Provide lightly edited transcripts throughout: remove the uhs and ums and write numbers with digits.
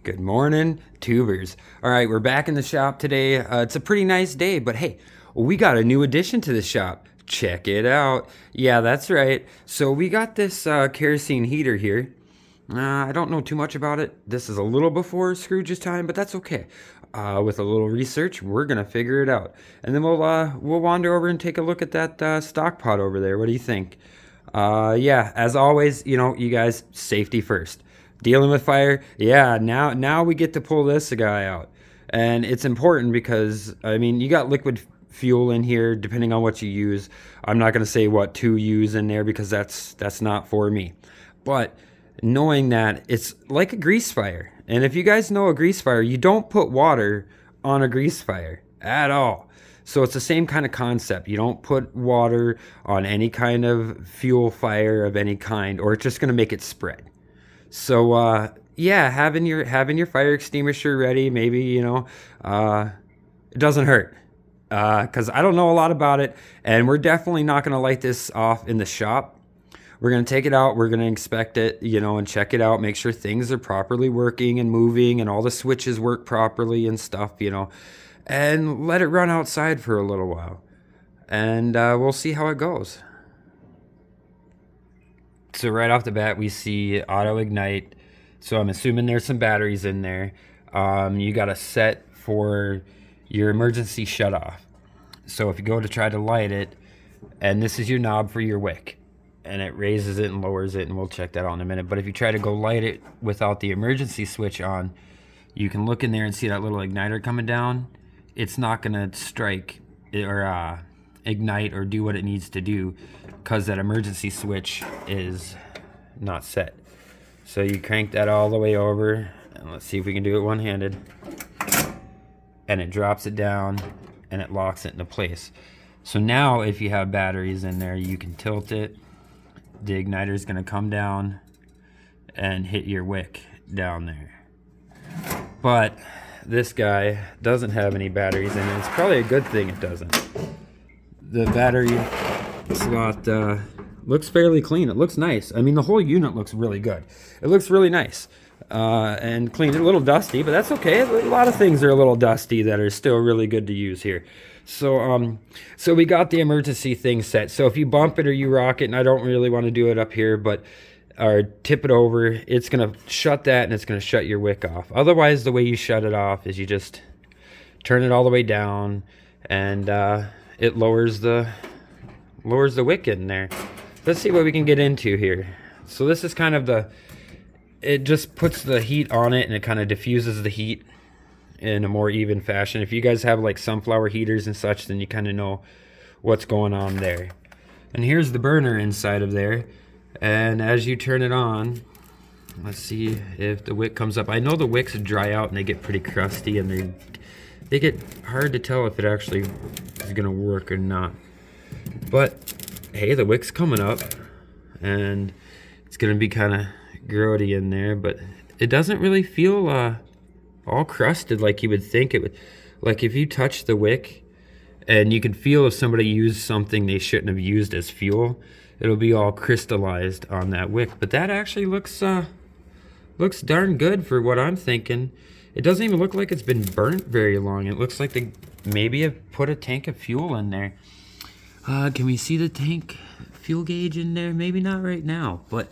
Good morning, tubers. All right, we're back in the shop today. It's a pretty nice day, but hey, we got a new addition to the shop. Check it out. Yeah, that's right. So we got this kerosene heater here. I don't know too much about it. This is a little before Scrooge's time, but that's okay. With a little research, we're gonna figure it out, and then we'll wander over and take a look at that stock pot over there. What do you think? Yeah, as always, you guys, safety first. Dealing with fire, yeah. Now we get to pull this guy out, and it's important because I mean you got liquid fuel in here. Depending on what you use, I'm not gonna say what to use in there because that's not for me. But knowing that it's like a grease fire, and if you guys know a grease fire, you don't put water on a grease fire at all. So it's the same kind of concept. You don't put water on any kind of fuel fire of any kind, or it's just going to make it spread. So yeah, having your fire extinguisher ready, maybe it doesn't hurt. Because I don't know a lot about it, and we're definitely not going to light this off in the shop. We're going to take it out, we're going to inspect it, and check it out, make sure things are properly working and moving and all the switches work properly and stuff, and let it run outside for a little while. And we'll see how it goes. So right off the bat, we see auto ignite. So I'm assuming there's some batteries in there. You got a set for your emergency shut off. So if you go to try to light it, and this is your knob for your wick, and it raises it and lowers it, and we'll check that out in a minute. But if you try to go light it without the emergency switch on, you can look in there and see that little igniter coming down. It's not gonna strike or ignite or do what it needs to do because that emergency switch is not set. So you crank that all the way over, and let's see if we can do it one-handed. And it drops it down and it locks it into place. So now if you have batteries in there, you can tilt it. The igniter is going to come down and hit your wick down there. But this guy doesn't have any batteries in it. It's probably a good thing it doesn't. The battery slot looks fairly clean. It looks nice. I mean, the whole unit looks really good. It looks really nice and clean. A little dusty, but that's okay. A lot of things are a little dusty that are still really good to use here. So we got the emergency thing set. So if you bump it or you rock it, and I don't really want to do it up here, but or tip it over, it's gonna shut that and it's gonna shut your wick off. Otherwise, the way you shut it off is you just turn it all the way down, and it lowers the wick in there. Let's see what we can get into here. So this is kind of it just puts the heat on it, and it kind of diffuses the heat in a more even fashion. If you guys have like sunflower heaters and such, then you kind of know what's going on there. And here's the burner inside of there, and as you turn it on, let's see if the wick comes up. I know the wicks dry out and they get pretty crusty, and they get hard to tell if it actually is gonna work or not. But hey, the wick's coming up, and it's gonna be kind of grody in there, but it doesn't really feel all crusted like you would think it would. Like if you touch the wick, and you can feel if somebody used something they shouldn't have used as fuel, it'll be all crystallized on that wick. But that actually looks darn good for what I'm thinking. It doesn't even look like it's been burnt very long. It looks like they maybe have put a tank of fuel in there. Can we see the tank fuel gauge in there? Maybe not right now, but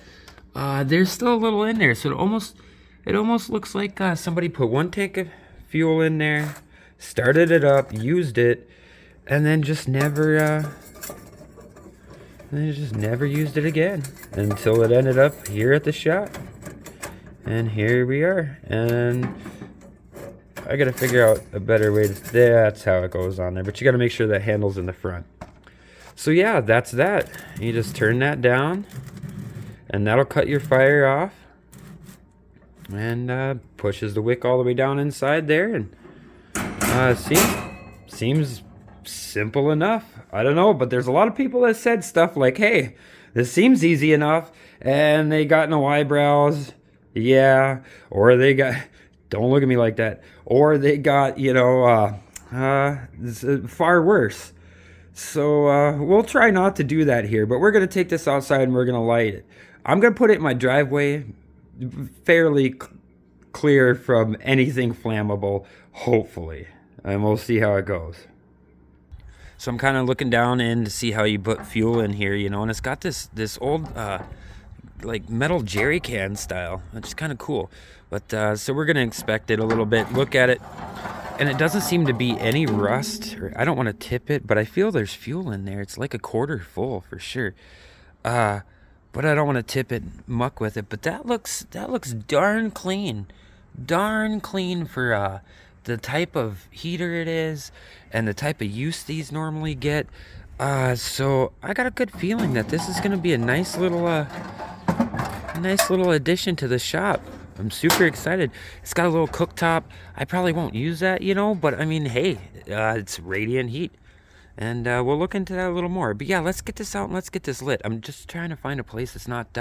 there's still a little in there. So it almost looks like somebody put one tank of fuel in there, started it up, used it, and then just never used it again until it ended up here at the shop. And here we are. And I gotta figure out a better way that's how it goes on there. But you gotta make sure that handle's in the front. So yeah, that's that. You just turn that down, and that'll cut your fire off, and pushes the wick all the way down inside there. And seems simple enough. I don't know, but there's a lot of people that said stuff like, hey, this seems easy enough, and they got no eyebrows. Yeah, or they got, don't look at me like that, or they got, far worse. So we'll try not to do that here, but we're going to take this outside and we're going to light it. I'm going to put it in my driveway fairly clear from anything flammable, hopefully. And we'll see how it goes. So I'm kind of looking down in to see how you put fuel in here, you know, and it's got this old like metal jerry can style, which is kind of cool. But so we're gonna inspect it a little bit, look at it, and it doesn't seem to be any rust. Or I don't want to tip it, but I feel there's fuel in there. It's like a quarter full for sure. But I don't want to tip it, muck with it. But that looks darn clean for the type of heater it is and the type of use these normally get. So I got a good feeling that this is gonna be a nice little addition to the shop. I'm super excited. It's got a little cooktop. I probably won't use that, you know, but I mean, hey, it's radiant heat. And we'll look into that a little more. But yeah, let's get this out and let's get this lit. I'm just trying to find a place that's not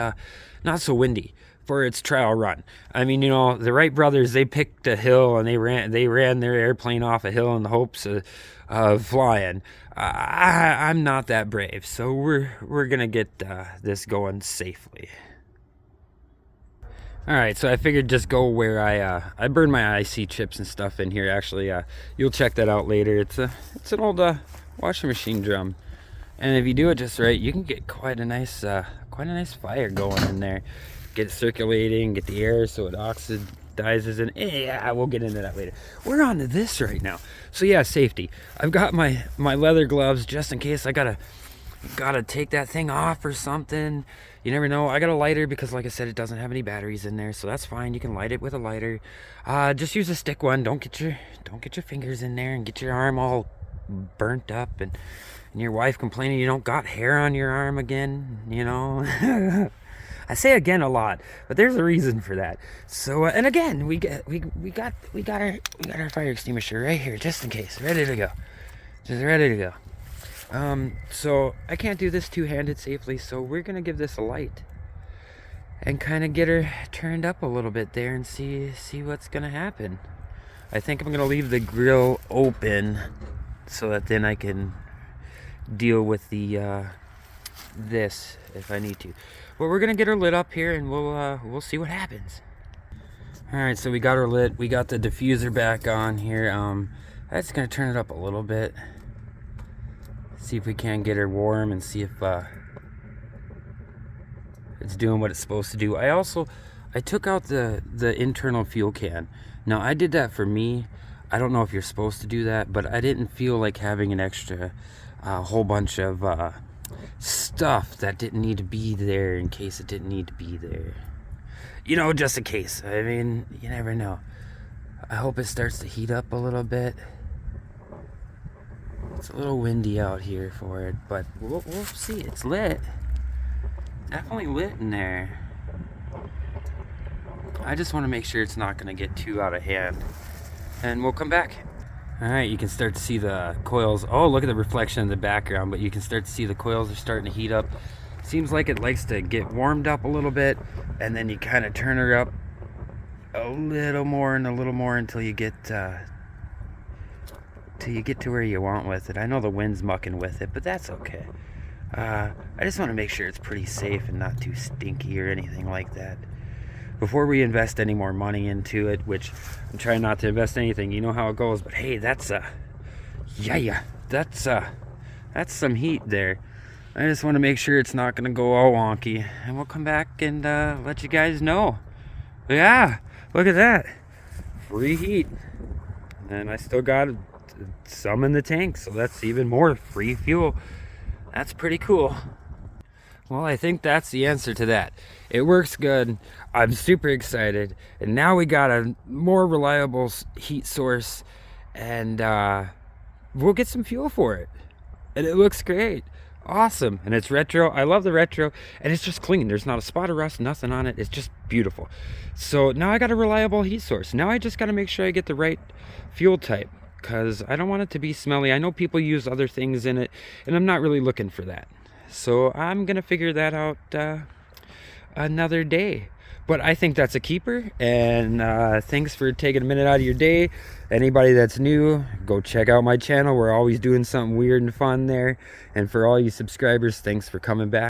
so windy for its trial run. I mean, you know, the Wright brothers, they picked a hill and they ran their airplane off a hill in the hopes of flying. I'm not that brave, so we're gonna get this going safely. All right, so I figured just go where I burned my IC chips and stuff in here. Actually, you'll check that out later. It's an old washing machine drum, and if you do it just right, you can get quite a nice fire going in there. Get it circulating, get the air so it oxidizes, and yeah, we'll get into that later. We're on to this right now. So yeah, safety. I've got my leather gloves just in case I gotta take that thing off or something. You never know. I got a lighter because, like I said, it doesn't have any batteries in there, so that's fine. You can light it with a lighter. Just use a stick one. Don't get your fingers in there and get your arm all burnt up and your wife complaining you don't got hair on your arm again, you know. I say again a lot, but there's a reason for that. So and again, we got our fire extinguisher right here just in case, ready to go. So I can't do this two-handed safely, so we're gonna give this a light and kind of get her turned up a little bit there and see what's gonna happen. I think I'm gonna leave the grill open so that then I can deal with the this if I need to. But we're gonna get her lit up here and we'll see what happens. All right, so we got her lit. We got the diffuser back on here. I'm just gonna turn it up a little bit. See if we can get her warm and see if it's doing what it's supposed to do. I took out the internal fuel can. Now I did that for me. I don't know if you're supposed to do that, but I didn't feel like having an extra whole bunch of stuff that didn't need to be there in case it didn't need to be there. You know, just in case. I mean, you never know. I hope it starts to heat up a little bit. It's a little windy out here for it, but we'll see. It's lit. Definitely lit in there. I just want to make sure it's not going to get too out of hand. And we'll come back. All right, you can start to see the coils. Oh, look at the reflection in the background, but you can start to see the coils are starting to heat up. Seems like it likes to get warmed up a little bit, and then you kind of turn her up a little more and a little more until you get to where you want with it. I know the wind's mucking with it, but that's okay. I just want to make sure it's pretty safe and not too stinky or anything like that before we invest any more money into it, which I'm trying not to invest anything. You know how it goes, but hey, that's some heat there. I just want to make sure it's not going to go all wonky, and we'll come back and let you guys know. Yeah, look at that. Free heat. And I still got some in the tank, so that's even more free fuel. That's pretty cool. Well, I think that's the answer to that. It works good. I'm super excited. And now we got a more reliable heat source, and we'll get some fuel for it. And it looks great. Awesome. And it's retro. I love the retro. And it's just clean. There's not a spot of rust, nothing on it. It's just beautiful. So now I got a reliable heat source. Now I just got to make sure I get the right fuel type, because I don't want it to be smelly. I know people use other things in it, and I'm not really looking for that. So I'm going to figure that out another day. But I think that's a keeper, and thanks for taking a minute out of your day. Anybody that's new, go check out my channel. We're always doing something weird and fun there. And for all you subscribers, thanks for coming back.